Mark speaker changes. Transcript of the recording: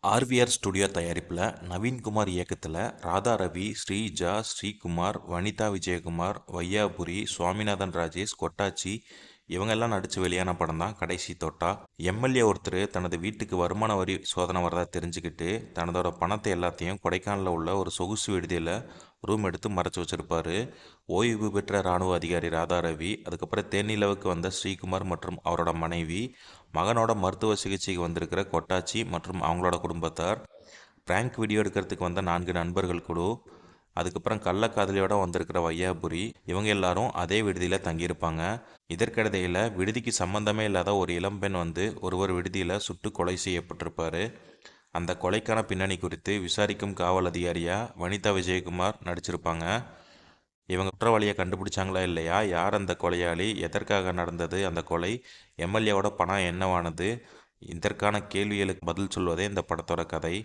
Speaker 1: RVR studio தயாரிப்பில் நவீன்குமார் இயக்கத்தில் ராதா ரவி, ஸ்ரீஜா, ஸ்ரீகுமார், வனிதா விஜயகுமார், வையாபுரி, சுவாமிநாதன் ராஜேஷ், கொட்டாச்சி இவங்கெல்லாம் நடித்து வெளியான படம் தான் கடைசி தோட்டா. எம்எல்ஏ ஒருத்தர் தனது வீட்டுக்கு வருமான வரி சோதனை வரதா தெரிஞ்சுக்கிட்டு தனதோட பணத்தை எல்லாத்தையும் கொடைக்கானலில் உள்ள ஒரு சொகுசு விடுதியில் ரூம் எடுத்து மறைச்சி வச்சிருப்பாரு. ஓய்வு பெற்ற இராணுவ அதிகாரி ராதா ரவி, அதுக்கப்புறம் தேனிலவுக்கு வந்த ஸ்ரீகுமார் மற்றும் அவரோட மனைவி, மகனோட மருத்துவ சிகிச்சைக்கு வந்திருக்கிற கொட்டாச்சி மற்றும் அவங்களோட குடும்பத்தார், பிராங்க் வீடியோ எடுக்கிறதுக்கு வந்த 4 நண்பர்கள் குழு, அதுக்கப்புறம் கள்ளக்காதலியோட வந்திருக்கிற வையாபுரி, இவங்க எல்லாரும் அதே விடுதியில் தங்கியிருப்பாங்க. இதற்கிடையில் விடுதிக்கு சம்பந்தமே இல்லாத ஒரு இளம்பெண் வந்து ஒருவர் விடுதியில் சுட்டு கொலை செய்யப்பட்டிருப்பாரு. அந்த கொலைக்கான பின்னணி குறித்து விசாரிக்கும் காவல் அதிகாரியா வனிதா விஜயகுமார் நடிச்சிருப்பாங்க. இவங்க குற்றவாளியை கண்டுபிடிச்சாங்களா இல்லையா, யார் அந்த கொலையாளி, எதற்காக நடந்தது அந்த கொலை, எம்எல்ஏவோட பணம் என்னவானது, இதற்கான கேள்விகளுக்கு பதில் சொல்வதே இந்த படத்தோட கதை.